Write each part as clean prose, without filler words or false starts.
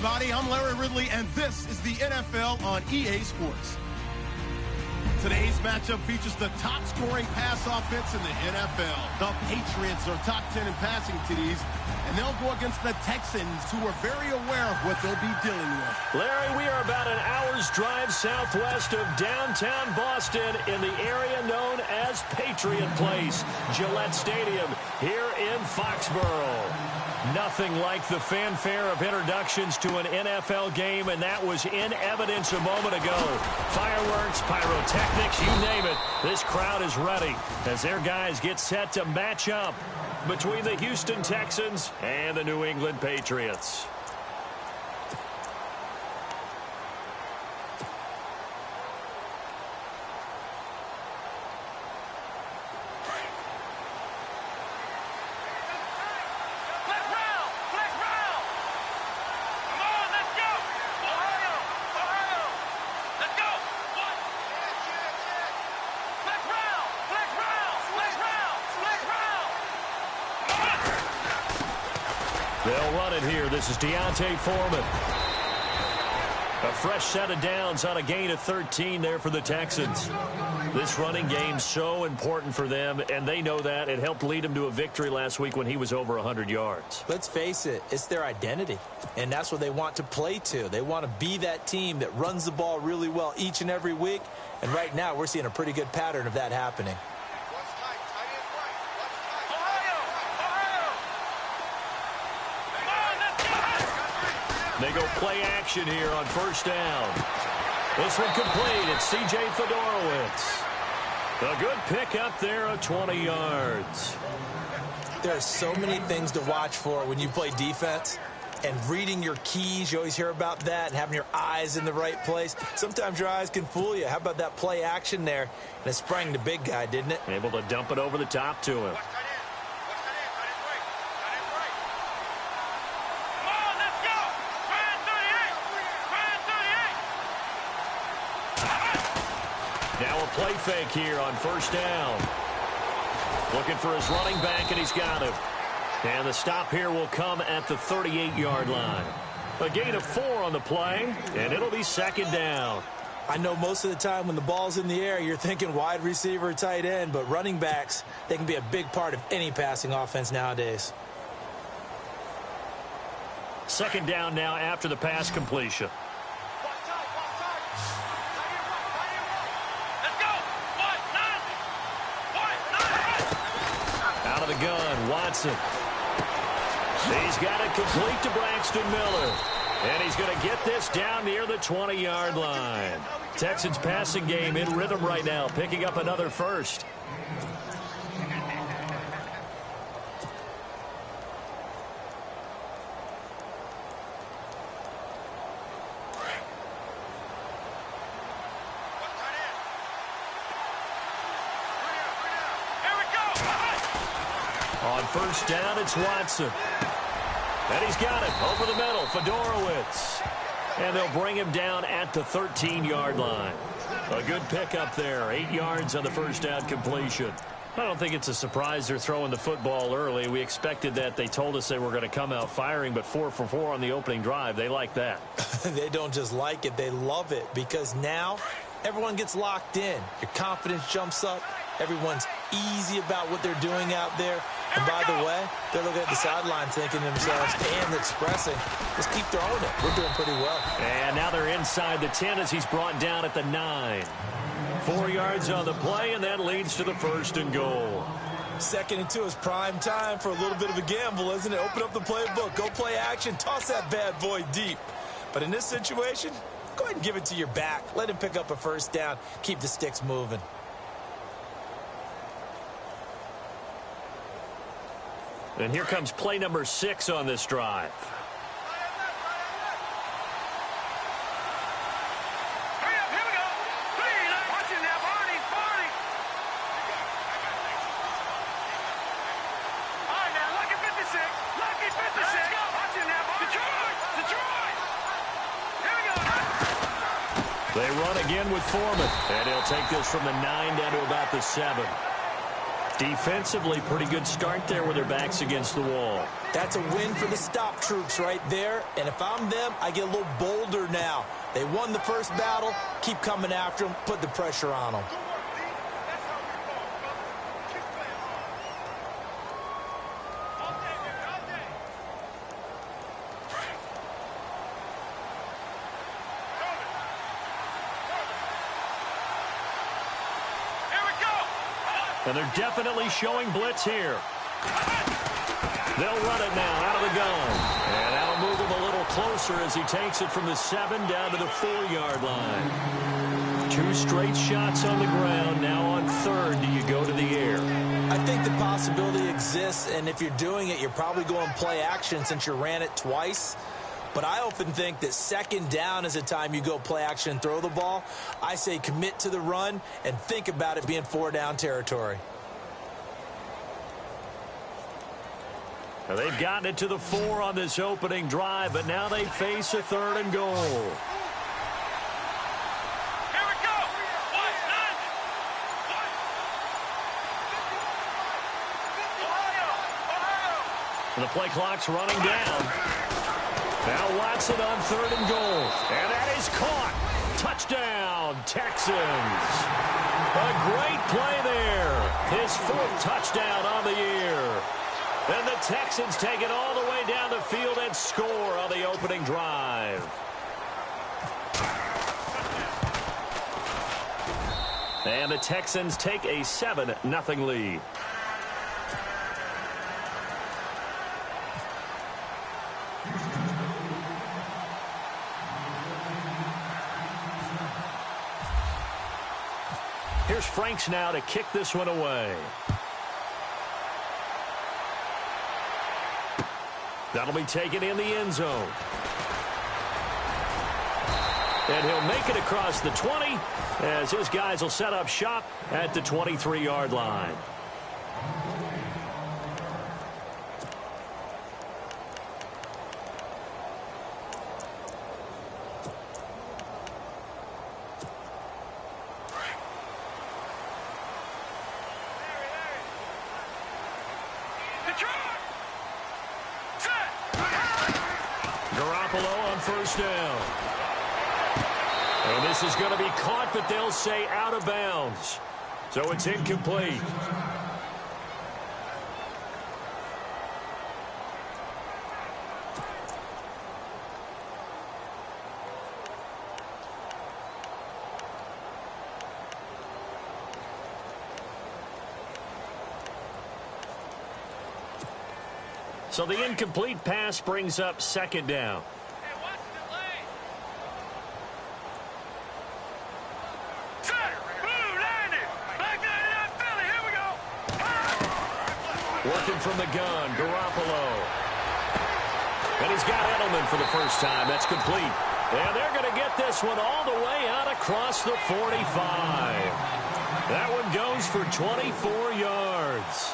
everybody. I'm Larry Ridley, and this is the NFL on EA Sports. Today's matchup features the top-scoring pass offense in the NFL. The Patriots are top 10 in passing TDs, and they'll go against the Texans, who are very aware of what they'll be dealing with. Larry, we are about an hour's drive southwest of downtown Boston in the area known as Patriot Place, Gillette Stadium, here in Foxborough. Nothing like the fanfare of introductions to an NFL game, and that was in evidence a moment ago. Fireworks, pyrotechnics, you name it. This crowd is ready as their guys get set to match up between the Houston Texans and the New England Patriots. They'll run it here. This is Deontay Foreman. A fresh set of downs on a gain of 13 there for the Texans. This running game so important for them, and they know that. It helped lead them to a victory last week when he was over 100 yards. Let's face it, it's their identity, and that's what they want to play to. They want to be that team that runs the ball really well each and every week, and right now we're seeing a pretty good pattern of that happening. They go play action here on first down. This one complete. It's C.J. Fedorowicz. A good pickup there of 20 yards. There are so many things to watch for when you play defense. And reading your keys, you always hear about that, and having your eyes in the right place. Sometimes your eyes can fool you. How about that play action there? And it sprang the big guy, didn't it? Able to dump it over the top to him. Now a play fake here on first down. Looking for his running back, and he's got him. And the stop here will come at the 38-yard line. A gain of 4 on the play, and it'll be second down. I know most of the time when the ball's in the air, you're thinking wide receiver, tight end, but running backs, they can be a big part of any passing offense nowadays. Second down now after the pass completion. Out of the gun, Watson. He's got it complete to Braxton Miller. And he's going to get this down near the 20-yard line. Texans passing game in rhythm right now, picking up another first. On first down, it's Watson. And he's got it over the middle, Fedorowicz. And they'll bring him down at the 13-yard line. A good pickup there, 8 yards on the first down completion. I don't think it's a surprise they're throwing the football early. We expected that. They told us they were going to come out firing, but 4 for 4 on the opening drive. They like that. They don't just like it, they love it, because now everyone gets locked in. Your confidence jumps up. Everyone's easy about what they're doing out there. And by the way, they're looking at the sideline thinking to themselves and expressing, just keep throwing it. We're doing pretty well. And now they're inside the 10 as he's brought down at the 9. 4 yards on the play, and that leads to the first and goal. 2nd and 2 is prime time for a little bit of a gamble, isn't it? Open up the playbook, go play action, toss that bad boy deep. But in this situation, go ahead and give it to your back. Let him pick up a first down. Keep the sticks moving. And here comes play number 6 on this drive. They run again with Foreman. And he'll take this from the 9 down to about the 7. Defensively, pretty good start there with their backs against the wall. That's a win for the stop troops right there. And if I'm them, I get a little bolder now. They won the first battle. Keep coming after them. Put the pressure on them. And they're definitely showing blitz here. They'll run it now out of the gun. And that'll move him a little closer as he takes it from the 7 down to the 4-yard line. 2 straight shots on the ground. Now on 3rd, do you go to the air? I think the possibility exists, and if you're doing it, you're probably going play action since you ran it twice. But I often think that 2nd down is the time you go play action and throw the ball. I say commit to the run and think about it being 4-down territory. Now they've gotten it to the 4 on this opening drive, but now they face a 3rd and goal. Here we go. And the play clock's running down. Now Watson on 3rd and goal. And that is caught. Touchdown, Texans. A great play there. His 4th touchdown on the year. And the Texans take it all the way down the field and score on the opening drive. And the Texans take a 7-0 lead. Here's Franks now to kick this one away. That'll be taken in the end zone. And he'll make it across the 20 as his guys will set up shop at the 23-yard line. Garoppolo on 1st down. And this is going to be caught, but they'll say out of bounds. So it's incomplete. So the incomplete pass brings up 2nd down. Hey, watch the lane. Set. Blue, landed. Back there in Philly. Here we go. Working from the gun, Garoppolo. And he's got Edelman for the first time. That's complete. And they're going to get this one all the way out across the 45. That one goes for 24 yards.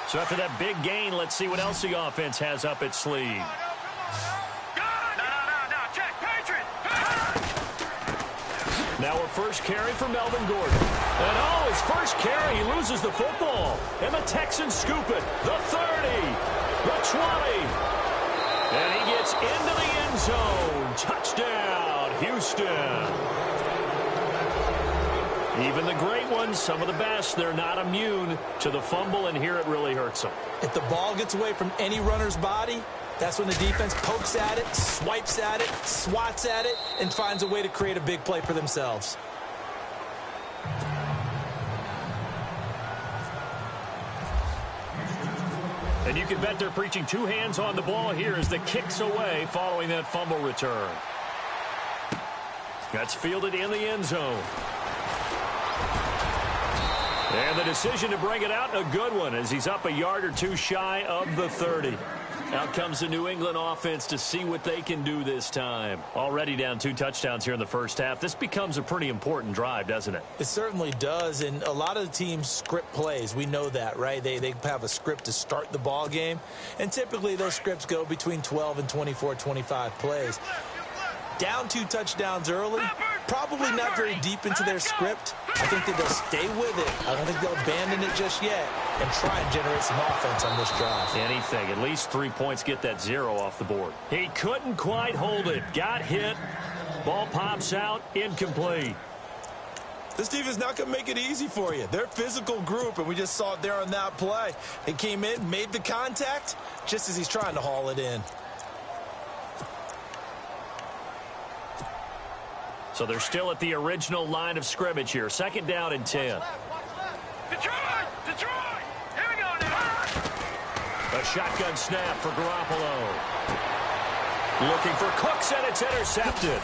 So after that big gain, let's see what else the offense has up its sleeve. No, check, Patriots. Now a first carry for Melvin Gordon. And his first carry, he loses the football. And the Texans scoop it. The 30, the 20. And he gets into the end zone. Touchdown, Houston. Even the great ones, some of the best, they're not immune to the fumble, and here it really hurts them. If the ball gets away from any runner's body, that's when the defense pokes at it, swipes at it, swats at it, and finds a way to create a big play for themselves. And you can bet they're preaching 2 hands on the ball here as the kick's away following that fumble return. That's fielded in the end zone. And the decision to bring it out, a good one, as he's up a yard or 2 shy of the 30. Out comes the New England offense to see what they can do this time. Already down 2 touchdowns here in the first half. This becomes a pretty important drive, doesn't it? It certainly does, and a lot of the teams script plays. We know that, right? They have a script to start the ball game, and typically those scripts go between 12 and 24, 25 plays. Down 2 touchdowns early, probably not very deep into their script. I think that they'll stay with it. I don't think they'll abandon it just yet and try and generate some offense on this drive. Anything. At least 3 points, get that 0 off the board. He couldn't quite hold it. Got hit. Ball pops out. Incomplete. This defense is not going to make it easy for you. They're a physical group, and we just saw it there on that play. They came in, made the contact, just as he's trying to haul it in. So they're still at the original line of scrimmage here. 2nd down and 10. Detroit! Detroit! Here we go now! A shotgun snap for Garoppolo. Looking for Cooks, and it's intercepted.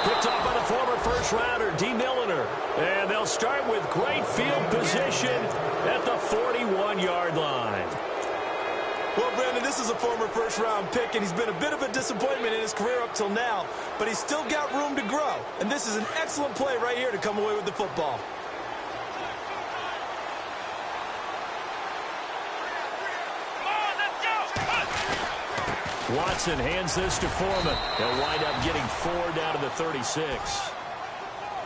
Picked off by the former first-rounder, D. Milliner. And they'll start with great field position at the 41-yard line. Well, Brandon, this is a former first-round pick, and he's been a bit of a disappointment in his career up till now, but he's still got room to grow, and this is an excellent play right here to come away with the football. Watson hands this to Foreman. They'll wind up getting 4 down to the 36.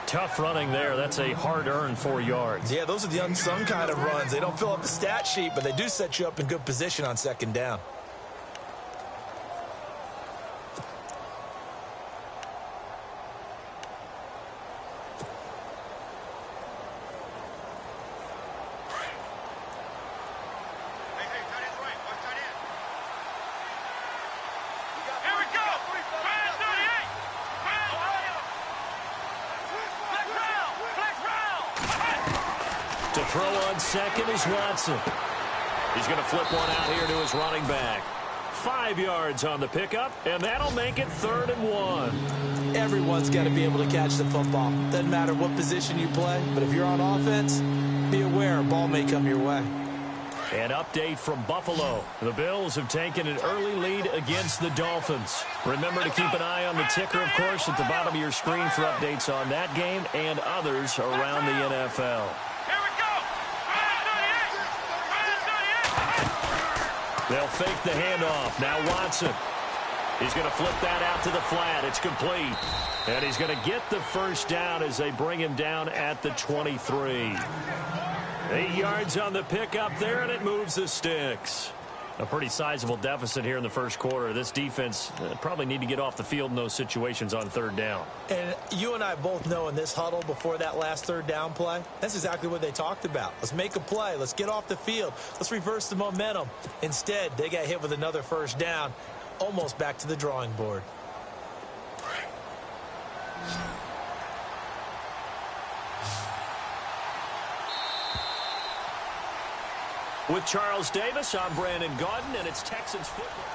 Tough running there. That's a hard-earned 4 yards. Yeah, those are the unsung kind of runs. They don't fill up the stat sheet, but they do set you up in good position on 2nd down. To throw on second is Watson. He's going to flip one out here to his running back. 5 yards on the pickup, and that'll make it 3rd and 1. Everyone's got to be able to catch the football. Doesn't matter what position you play, but if you're on offense, be aware a ball may come your way. An update from Buffalo. The Bills have taken an early lead against the Dolphins. Remember to keep an eye on the ticker, of course, at the bottom of your screen for updates on that game and others around the NFL. They'll fake the handoff. Now Watson. He's going to flip that out to the flat. It's complete. And he's going to get the first down as they bring him down at the 23. 8 yards on the pickup there, and it moves the sticks. A pretty sizable deficit here in the first quarter. This defense probably need to get off the field in those situations on 3rd down. And you and I both know in this huddle before that last 3rd down play, that's exactly what they talked about. Let's make a play. Let's get off the field. Let's reverse the momentum. Instead, they got hit with another first down, almost back to the drawing board. With Charles Davis, I'm Brandon Gaudin, and it's Texans football.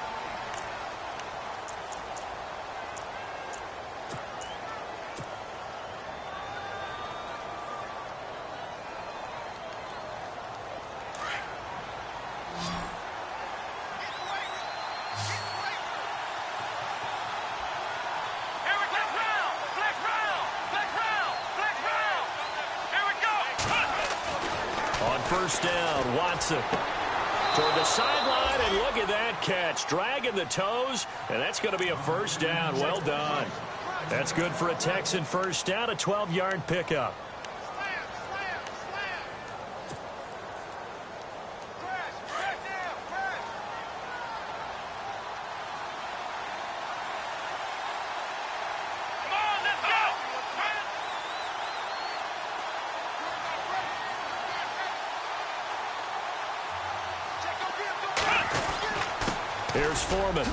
First down, Watson toward the sideline, and look at that catch. Dragging the toes, and that's going to be a first down. Well done. That's good for a Texan first down, a 12-yard pickup. Here's Foreman.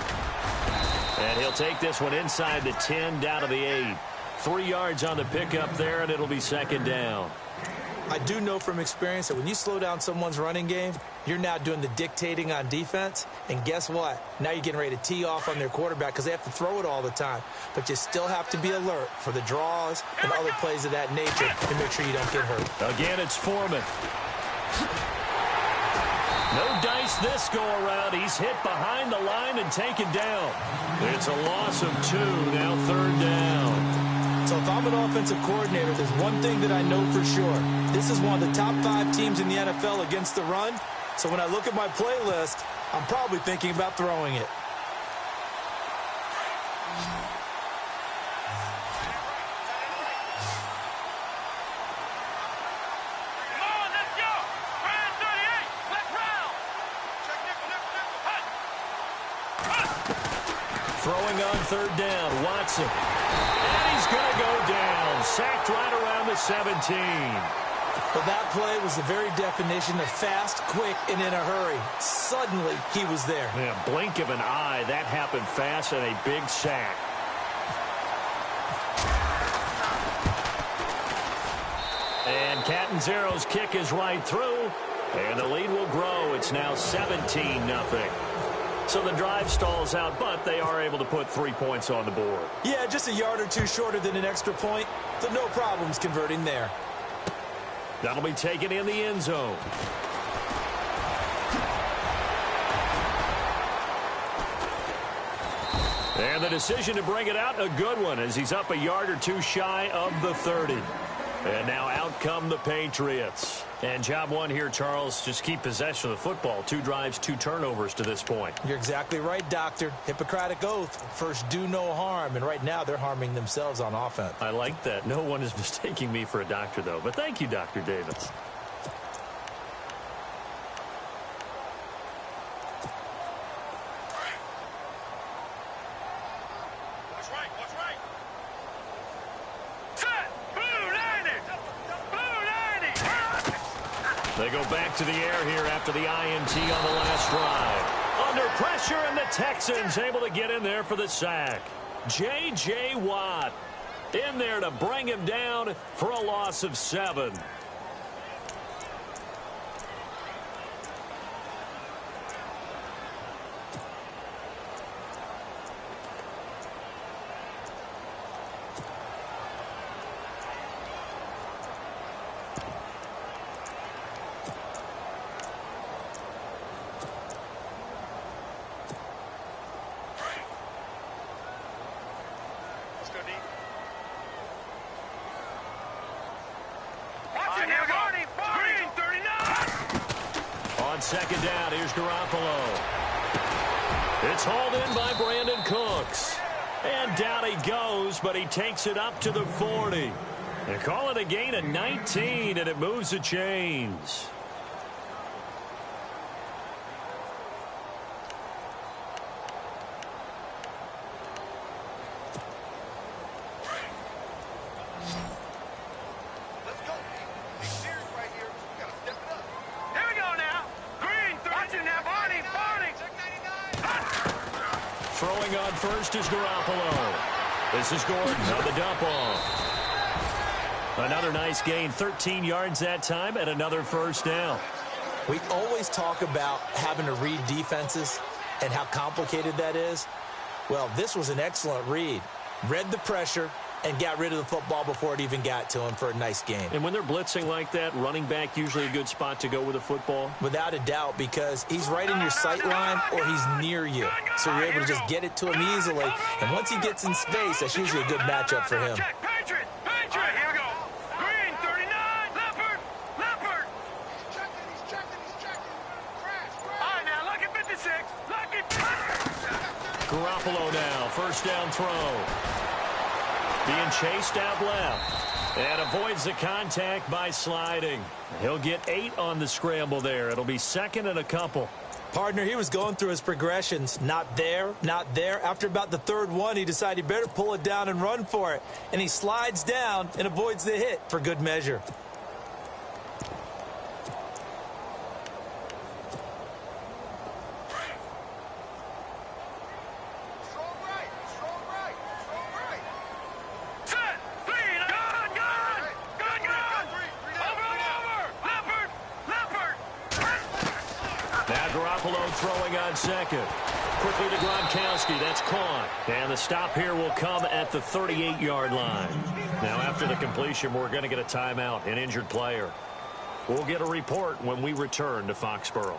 And he'll take this one inside the 10, down to the 8. 3 yards on the pickup there, and it'll be 2nd down. I do know from experience that when you slow down someone's running game, you're now doing the dictating on defense. And guess what? Now you're getting ready to tee off on their quarterback because they have to throw it all the time. But you still have to be alert for the draws and other plays of that nature to make sure you don't get hurt. Again, it's Foreman. No dice this go-around. He's hit behind the line and taken down. It's a loss of 2, now 3rd down. So if I'm an offensive coordinator, there's one thing that I know for sure. This is one of the top 5 teams in the NFL against the run. So when I look at my playlist, I'm probably thinking about throwing it. Throwing on 3rd down, Watson. And he's going to go down. Sacked right around the 17. Well, that play was the very definition of fast, quick, and in a hurry. Suddenly, he was there. Yeah, blink of an eye. That happened fast and a big sack. And Catanzaro's kick is right through. And the lead will grow. It's now 17-0. So the drive stalls out, but they are able to put 3 points on the board. Yeah, just a yard or two shorter than an extra point. So no problems converting there. That'll be taken in the end zone. And the decision to bring it out, a good one, as he's up a yard or two shy of the 30. And now out come the Patriots. And job one here, Charles, just keep possession of the football. 2 drives, 2 turnovers to this point. You're exactly right, Doctor. Hippocratic oath. First, do no harm. And right now, they're harming themselves on offense. I like that. No one is mistaking me for a doctor, though. But thank you, Dr. Davis. They go back to the air here after the INT on the last drive. Under pressure, and the Texans able to get in there for the sack. J.J. Watt in there to bring him down for a loss of 7. Second down, here's Garoppolo. It's hauled in by Brandon Cooks. And down he goes, but he takes it up to the 40. They call it a gain of 19, and it moves the chains. Throwing on first is Garoppolo. This is Gordon on the dump off. Another nice gain, 13 yards that time, and another first down. We always talk about having to read defenses and how complicated that is. Well, this was an excellent read. Read the pressure and got rid of the football before it even got to him for a nice game. And when they're blitzing like that, running back usually a good spot to go with the football? Without a doubt, because he's right in your sight line or he's near you. So you're able to just get it to him easily. And once he gets in space, that's usually a good matchup for him. Patriot! Here we go. Green, 39. Leopard. He's checking. All right, now, lucky 56. Garoppolo now, first down throw. Being chased out left. And avoids the contact by sliding. He'll get 8 on the scramble there. It'll be second and a couple. Partner, he was going through his progressions. Not there. After about the 3rd one, he decided he better pull it down and run for it. And he slides down and avoids the hit for good measure. Throwing on second. Quickly to Gronkowski. That's caught. And the stop here will come at the 38-yard line. Now, after the completion, we're going to get a timeout, an injured player. We'll get a report when we return to Foxborough.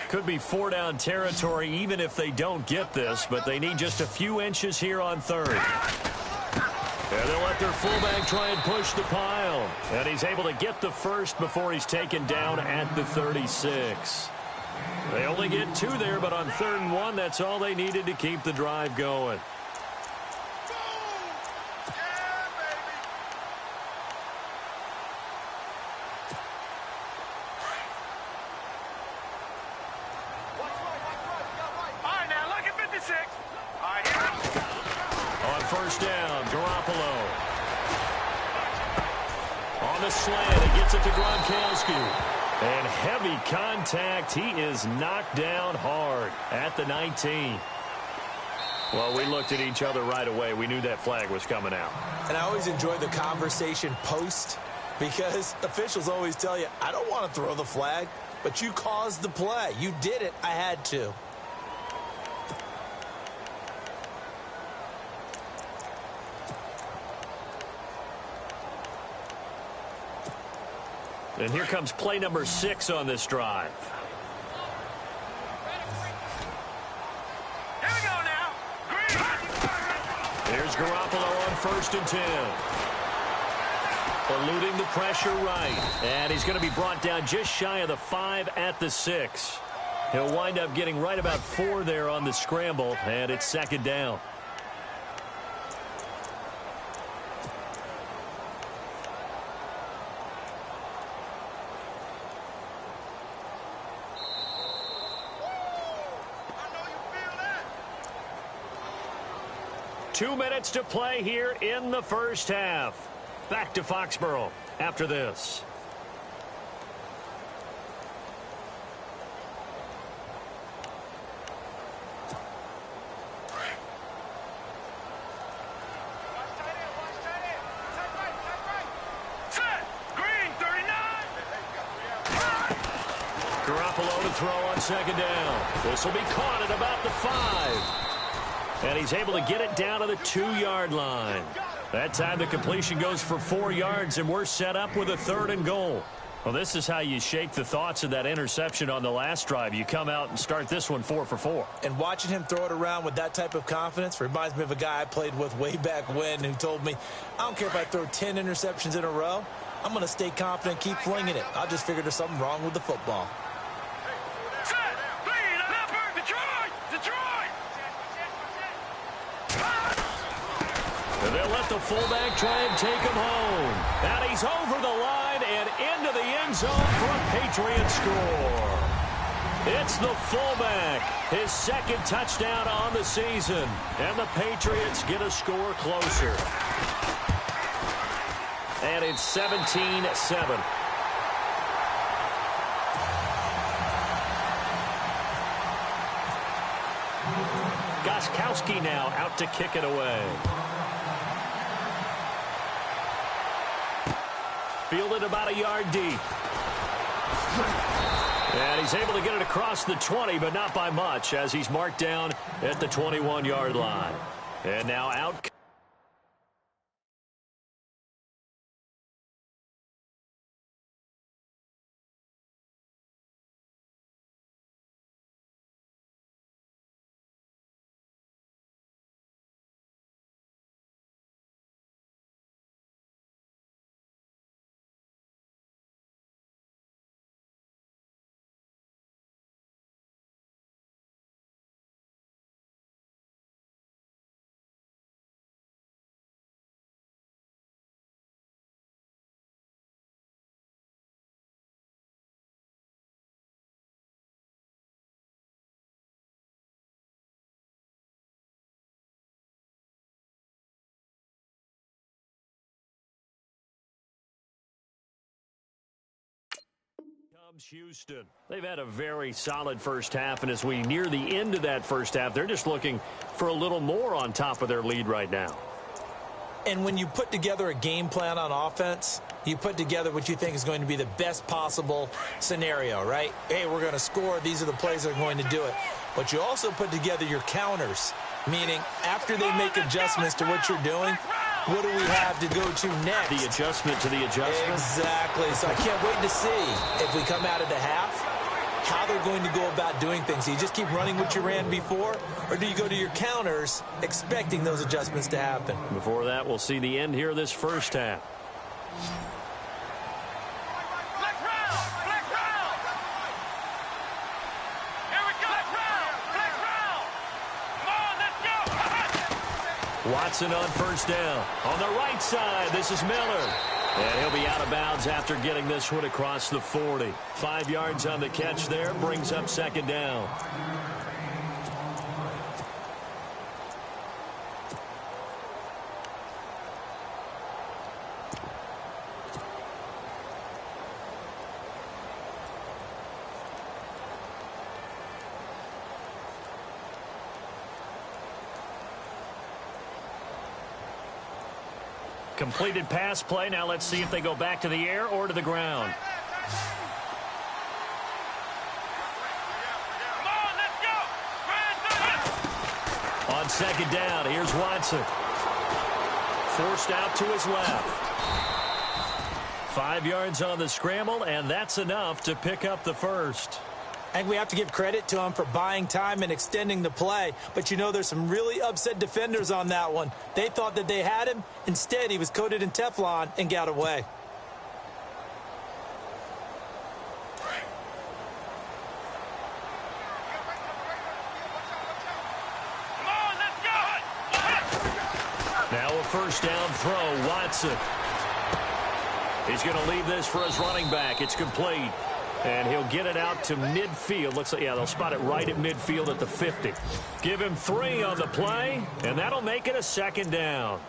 Could be 4-down territory even if they don't get this, but they need just a few inches here on third. And they'll let their fullback try and push the pile. And he's able to get the first before he's taken down at the 36. They only get 2 there, but on 3rd and 1, that's all they needed to keep the drive going. On 1st down, Garoppolo. On the slant, he gets it to Gronkowski. And heavy contact. He is knocked down hard at the 19. Well, we looked at each other right away. We knew that flag was coming out. And I always enjoy the conversation post because officials always tell you, I don't want to throw the flag, but you caused the play. You did it. I had to. And here comes play number 6 on this drive. Here we go now. Here's Garoppolo on 1st and 10. Eluding the pressure right. And he's going to be brought down just shy of the 5 at the 6. He'll wind up getting right about 4 there on the scramble, and it's 2nd down. Two minutes to play here in the first half. Back to Foxborough after this. Garoppolo to throw on 2nd down. This will be caught at about the 5. And he's able to get it down to the 2-yard line. That time the completion goes for 4 yards, and we're set up with a 3rd and goal. Well, this is how you shake the thoughts of that interception on the last drive. You come out and start this one 4 for 4. And watching him throw it around with that type of confidence reminds me of a guy I played with way back when who told me, I don't care if I throw 10 interceptions in a row. I'm going to stay confident, keep flinging it. I just figured there's something wrong with the football. And they'll let the fullback try and take him home. And he's over the line and into the end zone for a Patriots score. It's the fullback, his 2nd touchdown on the season. And the Patriots get a score closer. And it's 17-7. Gostkowski now out to kick it away. Fielded about a yard deep. And he's able to get it across the 20, but not by much, as he's marked down at the 21-yard line. And now out. Houston. They've had a very solid first half, and as we near the end of that first half, they're just looking for a little more on top of their lead right now. And when you put together a game plan on offense, you put together what you think is going to be the best possible scenario, right? Hey, we're going to score. These are the plays that are going to do it. But you also put together your counters, meaning after they make adjustments to what you're doing, what do we have to go to next? The adjustment to the adjustment? Exactly. So I can't wait to see if we come out of the half how they're going to go about doing things. Do you just keep running what you ran before, or do you go to your counters expecting those adjustments to happen? Before that, we'll see the end here of this first half. Watson on first down. On the right side, this is Miller. And he'll be out of bounds after getting this one across the 40. 5 yards on the catch there, brings up second down. Completed pass play. Now let's see if they go back to the air or to the ground. On second down, here's Watson. Forced out to his left. 5 yards on the scramble, and that's enough to pick up the first. I think we have to give credit to him for buying time and extending the play. But, you know, there's some really upset defenders on that one. They thought that they had him. Instead, he was coated in Teflon and got away. Now a first down throw, Watson. He's going to leave this for his running back. It's complete. And he'll get it out to midfield. Looks like, yeah, they'll spot it right at midfield at the 50. Give him 3 on the play, and that'll make it a second down.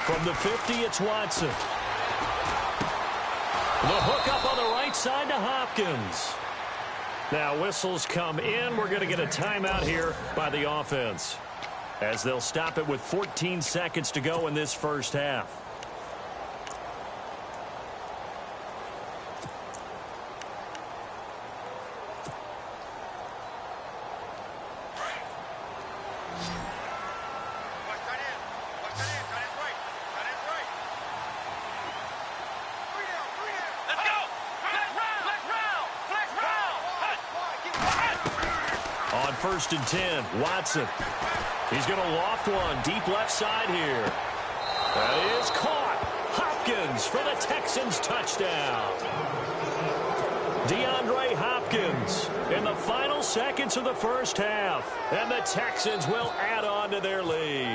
From the 50, it's Watson. The hook up on the right side to Hopkins. Now whistles come in. We're going to get a timeout here by the offense, as they'll stop it with 14 seconds to go in this first half. First and 10, Watson. He's going to loft one deep left side here. That is caught. Hopkins for the Texans touchdown. DeAndre Hopkins in the final seconds of the first half. And the Texans will add on to their lead.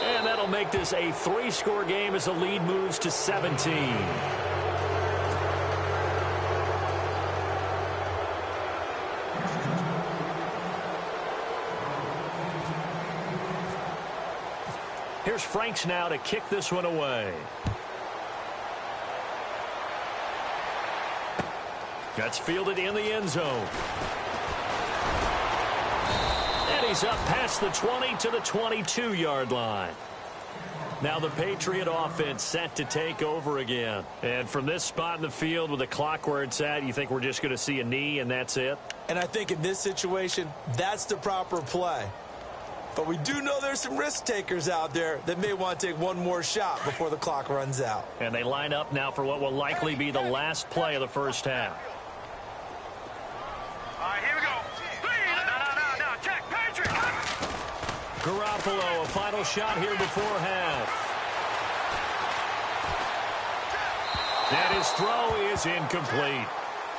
And that'll make this a 3-score game as the lead moves to 17. Here's Franks now to kick this one away. That's fielded in the end zone. And he's up past the 20 to the 22-yard line. Now the Patriot offense set to take over again. And from this spot in the field with the clock where it's at, you think we're just going to see a knee and that's it? And I think in this situation, that's the proper play. But we do know there's some risk takers out there that may want to take one more shot before the clock runs out. And they line up now for what will likely be the last play of the first half. All right, here we go. No, check, Patriots. Garoppolo, a final shot here before half. And his throw is incomplete.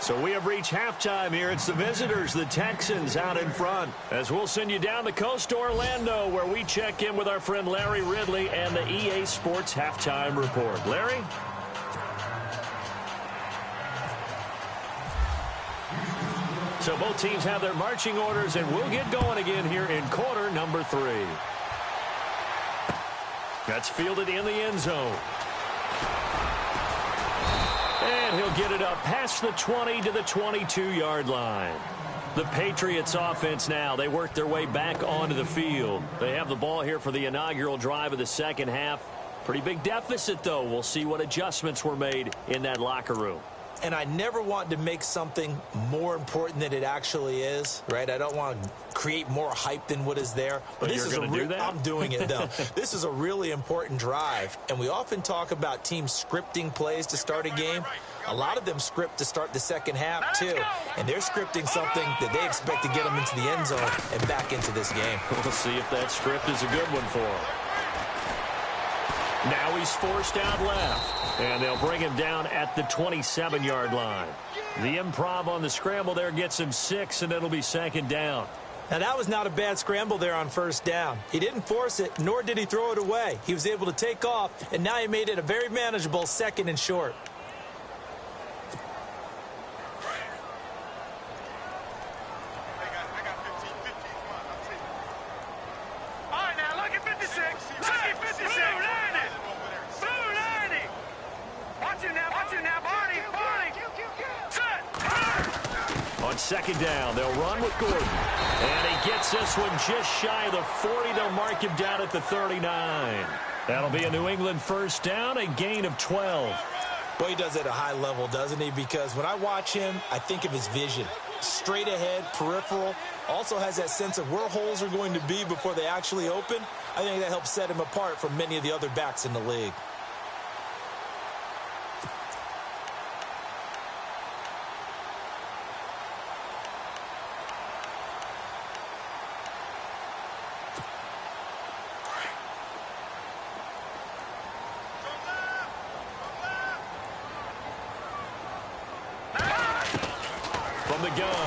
So we have reached halftime here. It's the visitors, the Texans, out in front. As we'll send you down the coast to Orlando, where we check in with our friend Larry Ridley and the EA Sports Halftime Report. Larry? So both teams have their marching orders, and we'll get going again here in quarter number 3. That's fielded in the end zone. And he'll get it up past the 20 to the 22-yard line. The Patriots offense now. They work their way back onto the field. They have the ball here for the inaugural drive of the second half. Pretty big deficit, though. We'll see what adjustments were made in that locker room. And I never want to make something more important than it actually is, right? I don't want to create more hype than what is there. But this is I'm doing it, though. This is a really important drive. And we often talk about teams scripting plays to start a game. A lot of them script to start the second half, too. And they're scripting something that they expect to get them into the end zone and back into this game. We'll see if that script is a good one for them. Now he's forced out left, and they'll bring him down at the 27-yard line. The improv on the scramble there gets him 6, and it'll be second down. Now, that was not a bad scramble there on first down. He didn't force it, nor did he throw it away. He was able to take off, and now he made it a very manageable second and short. Second down, they'll run with Gordon. And he gets this one just shy of the 40. They'll mark him down at the 39. That'll be a New England first down, a gain of 12. Well, he does it at a high level, doesn't he? Because when I watch him, I think of his vision. Straight ahead, peripheral. Also has that sense of where holes are going to be before they actually open. I think that helps set him apart from many of the other backs in the league.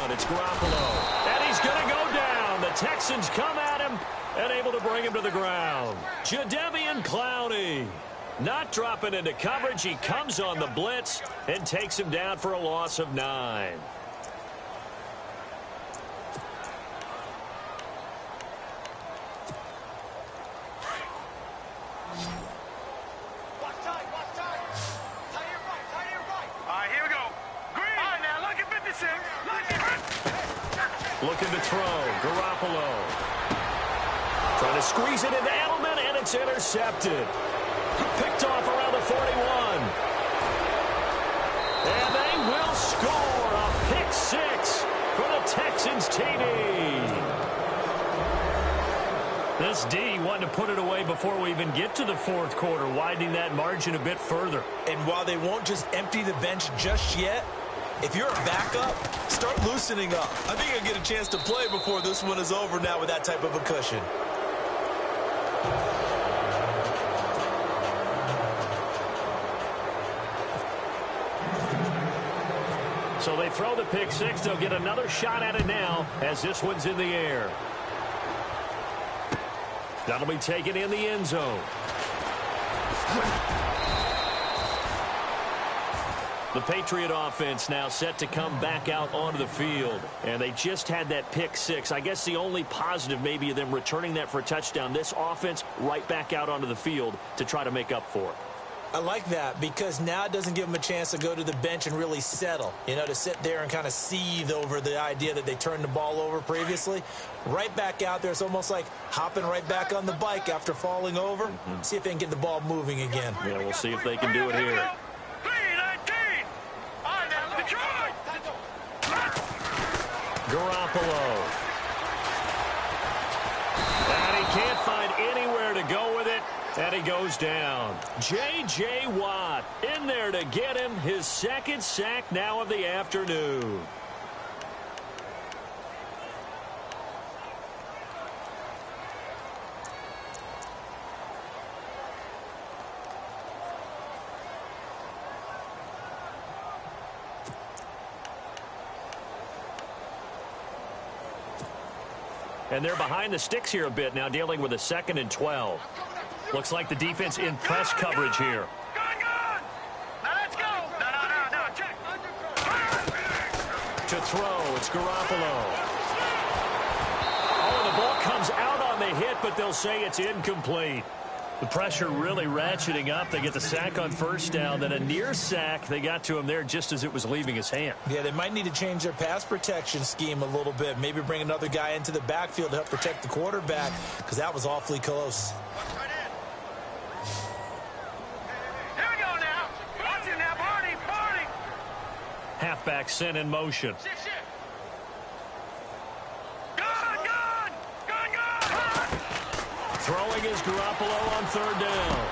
It's Garoppolo, and he's going to go down. The Texans come at him and able to bring him to the ground. Jadeveon Clowney not dropping into coverage. He comes on the blitz and takes him down for a loss of 9. Looking to throw. Garoppolo. Trying to squeeze it into Edelman, and it's intercepted. Picked off around the 41. And they will score a pick 6 for the Texans TD. This D wanted to put it away before we even get to the fourth quarter, widening that margin a bit further. And while they won't just empty the bench just yet, if you're a backup, start loosening up. I think you'll get a chance to play before this one is over now with that type of a cushion. So they throw the pick 6. They'll get another shot at it now as this one's in the air. That'll be taken in the end zone. The Patriot offense now set to come back out onto the field. And they just had that pick 6. I guess the only positive maybe of them returning that for a touchdown. This offense right back out onto the field to try to make up for it. I like that because now it doesn't give them a chance to go to the bench and really settle. You know, to sit there and kind of seethe over the idea that they turned the ball over previously. Right back out there. It's almost like hopping right back on the bike after falling over. See if they can get the ball moving again. Yeah, we'll see if they can do it here. Garoppolo. And he can't find anywhere to go with it, and he goes down. J.J. Watt in there to get him his second sack now of the afternoon. And they're behind the sticks here a bit now, dealing with a 2nd and 12. Looks like the defense in press coverage here. To throw, it's Garoppolo. Oh, the ball comes out on the hit, but they'll say it's incomplete. The pressure really ratcheting up. They get the sack on first down, then a near sack. They got to him there just as it was leaving his hand. Yeah, they might need to change their pass protection scheme a little bit. Maybe bring another guy into the backfield to help protect the quarterback, because that was awfully close. Here we go now. Watch it now, Barney. Halfback sent in motion. Throwing is Garoppolo on third down.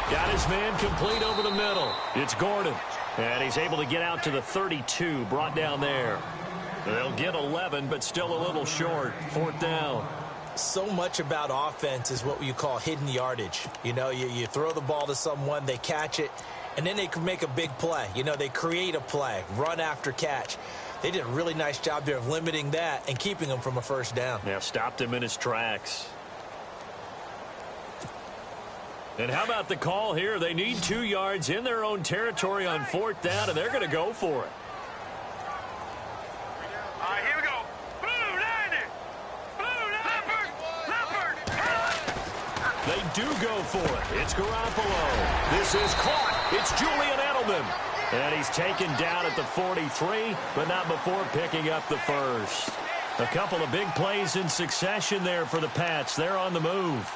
Got his man complete over the middle. It's Gordon. And he's able to get out to the 32, brought down there. They'll get 11, but still a little short. Fourth down. So much about offense is what you call hidden yardage. You know, you throw the ball to someone, they catch it, and then they can make a big play. You know, they create a play, run after catch. They did a really nice job there of limiting that and keeping him from a first down. Yeah, stopped him in his tracks. And how about the call here? They need 2 yards in their own territory on fourth down, and they're going to go for it. All right, here we go. Blue, landed. Leopard. They do go for it. It's Garoppolo. This is caught. It's Julian Edelman. And he's taken down at the 43, but not before picking up the first. A couple of big plays in succession there for the Pats. They're on the move.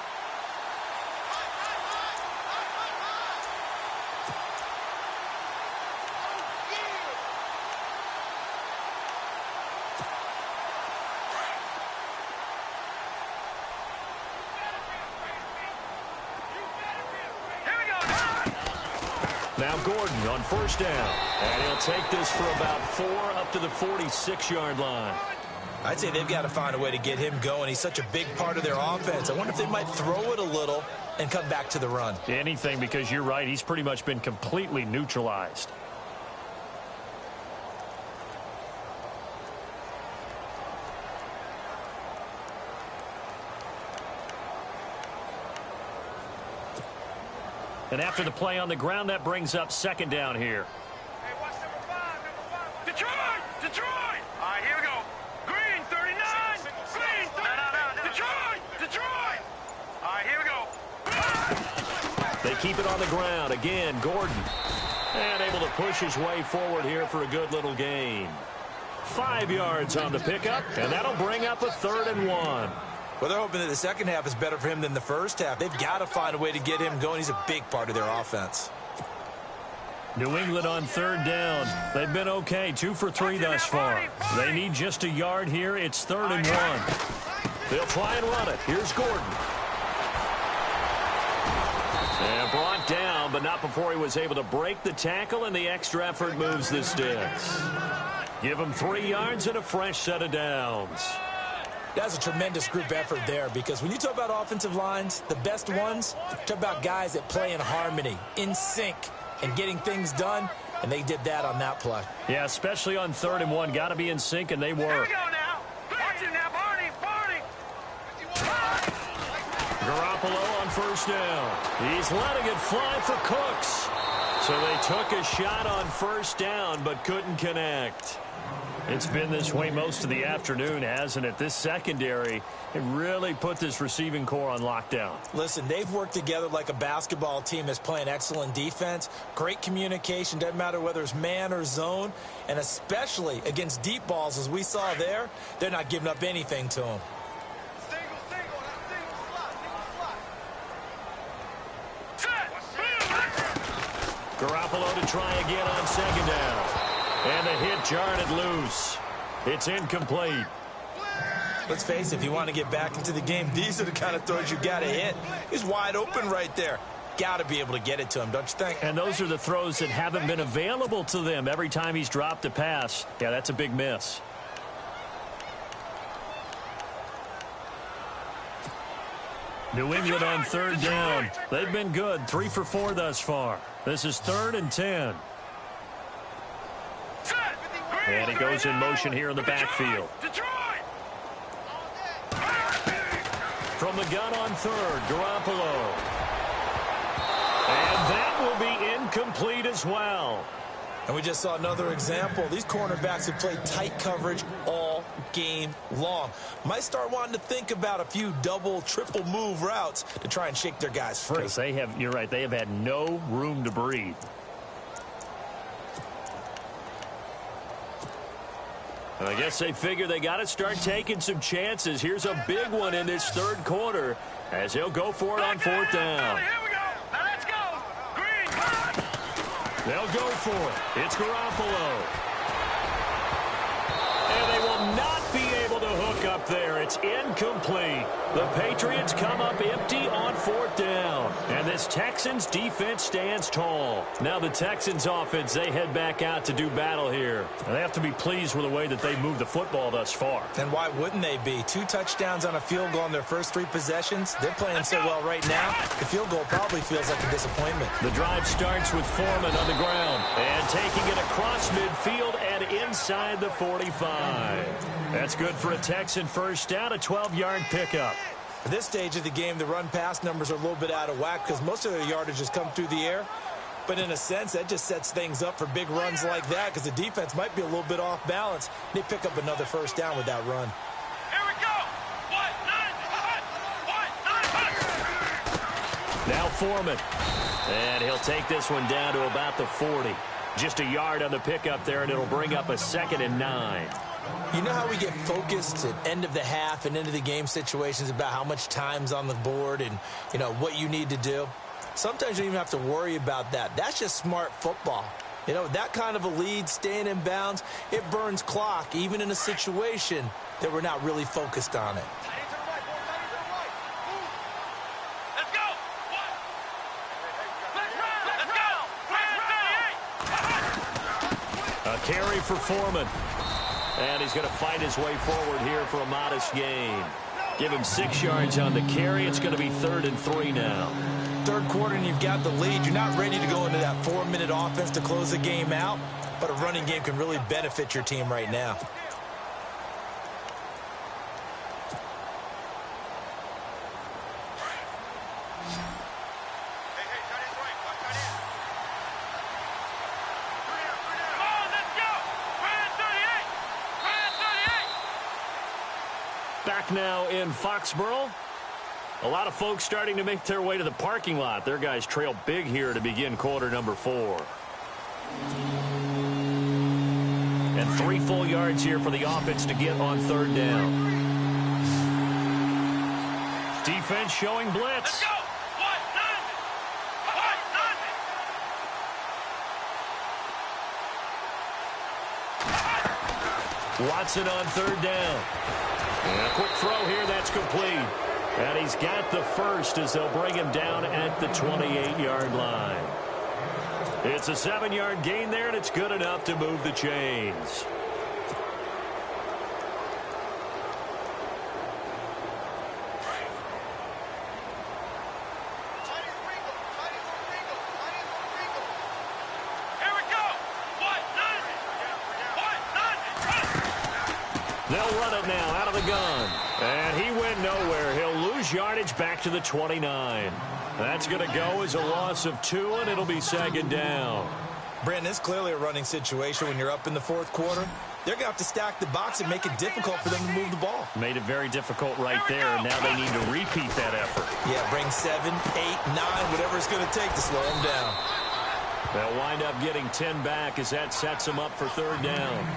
Now Gordon on first down. And he'll take this for about 4 up to the 46-yard line. I'd say they've got to find a way to get him going. He's such a big part of their offense. I wonder if they might throw it a little and come back to the run. Anything, because you're right. He's pretty much been completely neutralized. And after the play on the ground, that brings up second down here. Hey, watch number 5. Detroit. All right, here we go. Green, 39. Green, 39. Detroit. All right, here we go. They keep it on the ground. Again, Gordon. And able to push his way forward here for a good little gain. 5 yards on the pickup, and that'll bring up a 3rd and 1. Well, they're hoping that the second half is better for him than the first half. They've got to find a way to get him going. He's a big part of their offense. New England on third down. They've been okay, 2 for 3 thus far. They need just a yard here. It's 3rd and 1. They'll try and run it. Here's Gordon. And brought down, but not before he was able to break the tackle, and the extra effort moves the sticks. Give him 3 yards and a fresh set of downs. That's a tremendous group effort there, because when you talk about offensive lines, the best ones, talk about guys that play in harmony, in sync, and getting things done, and they did that on that play. Yeah, especially on 3rd and 1. Got to be in sync, and they were. Here we go now. Watch it now, Barney. Garoppolo on first down. He's letting it fly for Cooks. So they took a shot on first down, but couldn't connect. It's been this way most of the afternoon, hasn't it? This secondary, it really put this receiving core on lockdown. Listen, they've worked together like a basketball team that's playing excellent defense. Great communication, doesn't matter whether it's man or zone. And especially against deep balls, as we saw there, they're not giving up anything to them. Garoppolo to try again on second down. And the hit jarred it loose. It's incomplete. Let's face it, if you want to get back into the game, these are the kind of throws you got to hit. He's wide open right there. Got to be able to get it to him, don't you think? And those are the throws that haven't been available to them every time he's dropped a pass. Yeah, that's a big miss. New England on third down. They've been good, 3 for 4 thus far. This is 3rd and 10. And he goes in motion here in the backfield. From the gun on 3rd, Garoppolo. And that will be incomplete as well. And we just saw another example. These cornerbacks have played tight coverage all game long. Might start wanting to think about a few double, triple move routes to try and shake their guys free. Because you're right, they have had no room to breathe. I guess they figure they got to start taking some chances. Here's a big one in this third quarter as he'll go for it on fourth down. Here we go. Now let's go. Green, come on. They'll go for it. It's Garoppolo. And they will not be able to hook up there. It's incomplete. The Patriots come up empty on fourth down. And this Texans defense stands tall. Now the Texans offense, they head back out to do battle here. And they have to be pleased with the way that they moved the football thus far. And why wouldn't they be? 2 touchdowns on a field goal in their first 3 possessions. They're playing so well right now, the field goal probably feels like a disappointment. The drive starts with Foreman on the ground. And taking it across midfield and inside the 45. That's good for a Texan first down, a 12-yard pickup. At this stage of the game, the run-pass numbers are a little bit out of whack because most of their yardage has come through the air. But in a sense, that just sets things up for big runs like that because the defense might be a little bit off balance. They pick up another first down with that run. Here we go. Now Foreman. And he'll take this one down to about the 40. Just a yard on the pickup there, and it'll bring up a 2nd and 9. You know how we get focused at end of the half and into the game situations about how much time's on the board and, you know, what you need to do? Sometimes you don't even have to worry about that. That's just smart football. You know, that kind of a lead, staying in bounds, it burns clock, even in a situation that we're not really focused on it. Let's go. Let's go. A carry for Foreman. And he's going to fight his way forward here for a modest gain. Give him 6 yards on the carry. It's going to be 3rd and 3 now. Third quarter and you've got the lead. You're not ready to go into that 4-minute offense to close the game out, but a running game can really benefit your team right now. Back now in Foxborough. A lot of folks starting to make their way to the parking lot. Their guys trail big here to begin quarter number 4. And 3 full yards here for the offense to get on 3rd down. Defense showing blitz. Let's go. Watson on 3rd down. And a quick throw here, that's complete. And he's got the first as they'll bring him down at the 28-yard line. It's a 7-yard gain there, and it's good enough to move the chains. They'll run it now out of the gun. And he went nowhere. He'll lose yardage back to the 29. That's going to go as a loss of 2, and it'll be 2nd down. Brandon, it's clearly a running situation when you're up in the 4th quarter. They're going to have to stack the box and make it difficult for them to move the ball. Made it very difficult right there, and now they need to repeat that effort. Yeah, bring 7, 8, 9, whatever it's going to take to slow them down. They'll wind up getting 10 back as that sets them up for 3rd down.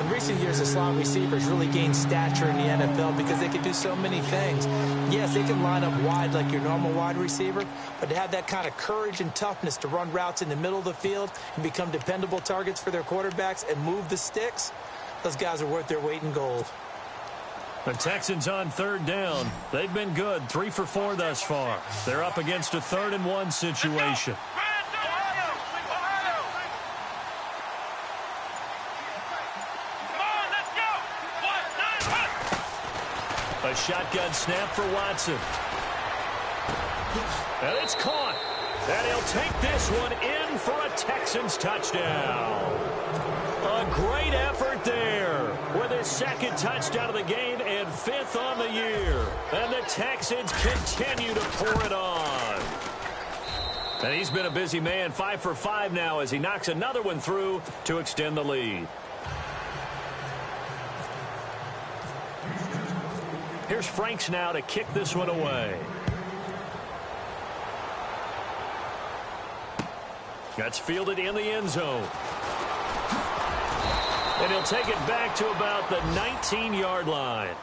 In recent years, the slot receivers really gained stature in the NFL because they can do so many things. Yes, they can line up wide like your normal wide receiver, but to have that kind of courage and toughness to run routes in the middle of the field and become dependable targets for their quarterbacks and move the sticks, those guys are worth their weight in gold. The Texans on 3rd down. They've been good, 3 for 4 thus far. They're up against a 3rd and 1 situation. A shotgun snap for Watson. And it's caught. And he'll take this one in for a Texans touchdown. A great effort there with his 2nd touchdown of the game and 5th on the year. And the Texans continue to pour it on. And he's been a busy man, 5 for 5 now as he knocks another one through to extend the lead. Here's Franks now to kick this one away. That's fielded in the end zone. And he'll take it back to about the 19-yard line.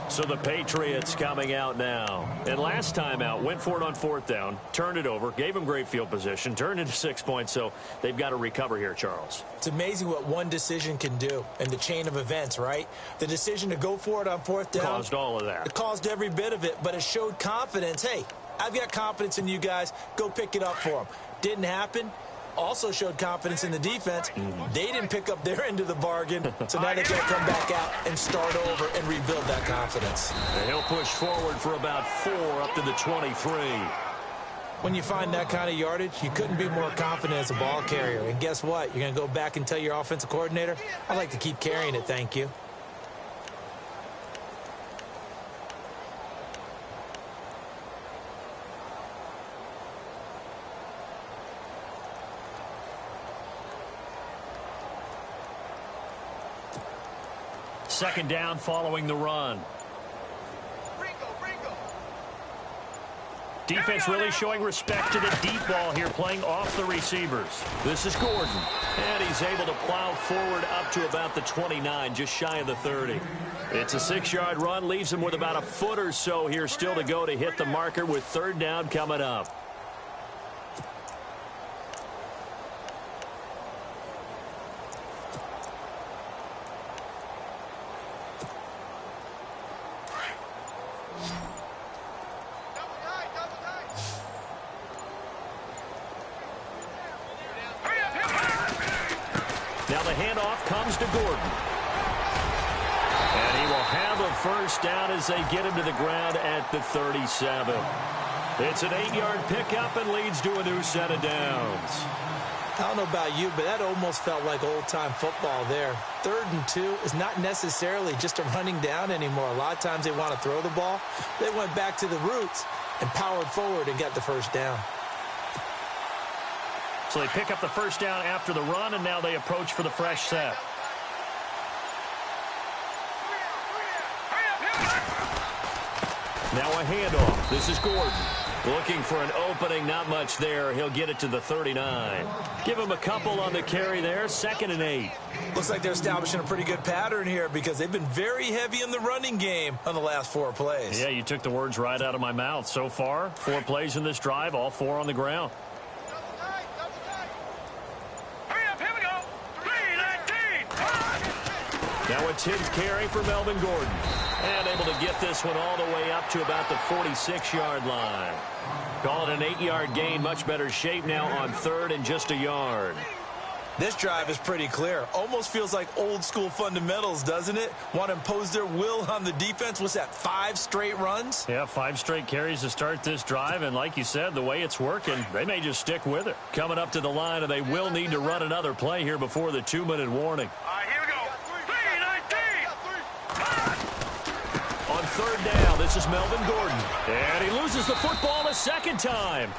So the Patriots coming out now. And last time out, went for it on 4th down, turned it over, gave him great field position, turned into 6 points, so they've got to recover here, Charles. It's amazing what one decision can do in the chain of events, right? The decision to go for it on 4th down. Caused all of that. It caused every bit of it, but it showed confidence. Hey, I've got confidence in you guys. Go pick it up for them. Didn't happen. Also showed confidence in the defense. They didn't pick up their end of the bargain, so now they got to come back out and start over and rebuild that confidence. And he'll push forward for about 4 up to the 23. When you find that kind of yardage, you couldn't be more confident as a ball carrier. And guess what? You're going to go back and tell your offensive coordinator, I'd like to keep carrying it, thank you. Second down following the run. Defense really showing respect to the deep ball here, playing off the receivers. This is Gordon. And he's able to plow forward up to about the 29, just shy of the 30. It's a 6-yard run, leaves him with about a foot or so here still to go to hit the marker with 3rd down coming up. Now the handoff comes to Gordon. And he will have a first down as they get him to the ground at the 37. It's an 8-yard pickup and leads to a new set of downs. I don't know about you, but that almost felt like old-time football there. 3rd and 2 is not necessarily just a running down anymore. A lot of times they want to throw the ball. They went back to the roots and powered forward and got the first down. So they pick up the first down after the run, and now they approach for the fresh set. Now a handoff. This is Gordon. Looking for an opening, not much there. He'll get it to the 39. Give him a couple on the carry there, 2nd and 8. Looks like they're establishing a pretty good pattern here because they've been very heavy in the running game on the last 4 plays. Yeah, you took the words right out of my mouth. So far, 4 plays in this drive, all 4 on the ground. Now it's his carry for Melvin Gordon. And able to get this one all the way up to about the 46-yard line. Call it an 8-yard gain. Much better shape now on 3rd and just a yard. This drive is pretty clear. Almost feels like old school fundamentals, doesn't it? Want to impose their will on the defense. What's that, 5 straight runs? Yeah, 5 straight carries to start this drive. And like you said, the way it's working, they may just stick with it. Coming up to the line, and they will need to run another play here before the 2-minute warning. Here we go. 3-19. On 3rd down, this is Melvin Gordon. And he loses the football a second time.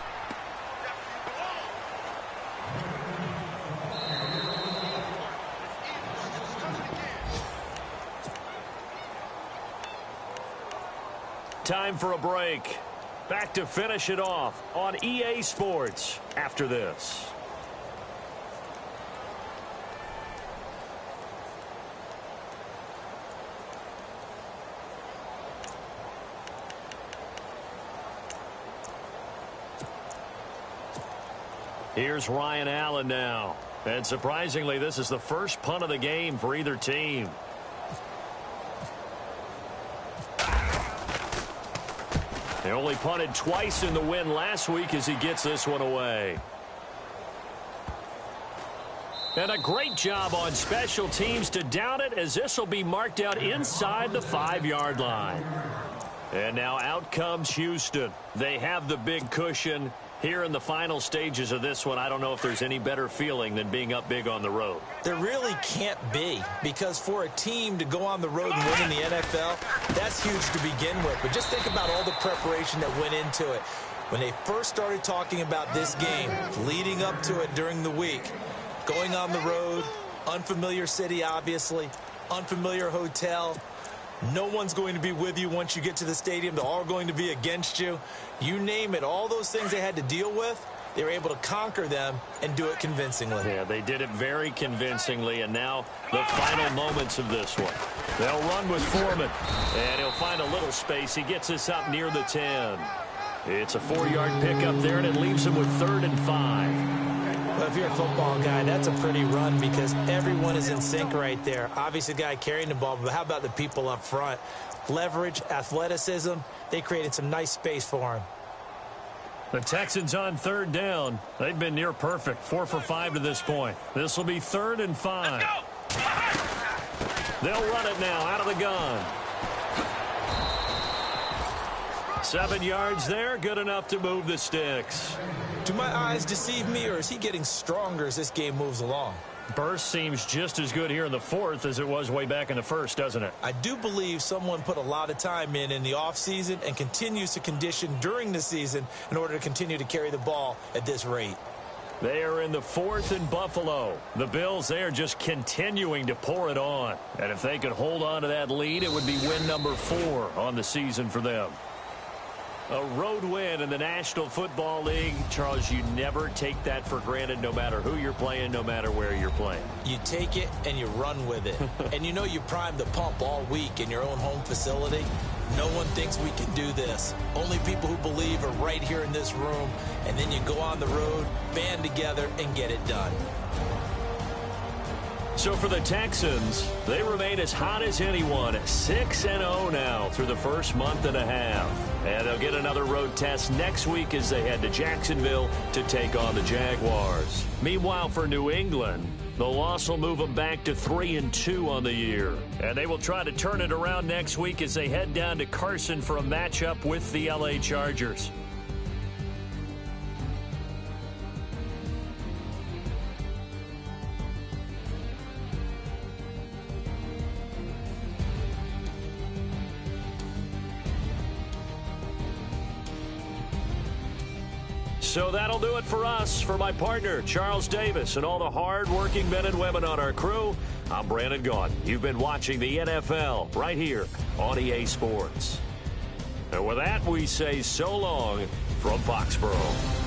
Time for a break. Back to finish it off on EA Sports after this. Here's Ryan Allen now. And surprisingly, this is the first punt of the game for either team. They only punted twice in the win last week as he gets this one away. And a great job on special teams to down it, as this will be marked out inside the 5-yard line. And now out comes Houston. They have the big cushion. Here in the final stages of this one, I don't know if there's any better feeling than being up big on the road. There really can't be, because for a team to go on the road and win in the NFL, that's huge to begin with. But just think about all the preparation that went into it. When they first started talking about this game, leading up to it during the week, going on the road, unfamiliar city, obviously, unfamiliar hotel. No one's going to be with you once you get to the stadium. They're all going to be against you. You name it, all those things they had to deal with, they were able to conquer them and do it convincingly. Yeah, they did it very convincingly, and now the final moments of this one. They'll run with Foreman, and he'll find a little space. He gets us up near the 10. It's a 4-yard pickup there, and it leaves him with 3rd and 5. Well, if you're a football guy, that's a pretty run because everyone is in sync right there. Obviously, the guy carrying the ball, but how about the people up front? Leverage, athleticism, they created some nice space for him. The Texans on 3rd down. They've been near perfect, 4 for 5 to this point. This will be 3rd and 5. They'll run it now out of the gun. 7 yards there, good enough to move the sticks. Do my eyes deceive me, or is he getting stronger as this game moves along? Burst seems just as good here in the 4th as it was way back in the 1st, doesn't it? I do believe someone put a lot of time in the offseason and continues to condition during the season in order to continue to carry the ball at this rate. They are in the 4th in Buffalo. The Bills, they are just continuing to pour it on. And if they could hold on to that lead, it would be win number 4 on the season for them. A road win in the National Football League. Charles, you never take that for granted no matter who you're playing, no matter where you're playing. You take it and you run with it. And you know you primed the pump all week in your own home facility. No one thinks we can do this. Only people who believe are right here in this room. And then you go on the road, band together, and get it done. So for the Texans, they remain as hot as anyone at 6-0 now through the first month and a half. And they'll get another road test next week as they head to Jacksonville to take on the Jaguars. Meanwhile, for New England, the loss will move them back to 3-2 on the year. And they will try to turn it around next week as they head down to Carson for a matchup with the LA Chargers. So that'll do it for us. For my partner, Charles Davis, and all the hard-working men and women on our crew, I'm Brandon Gaudin. You've been watching the NFL right here on EA Sports. And with that, we say so long from Foxborough.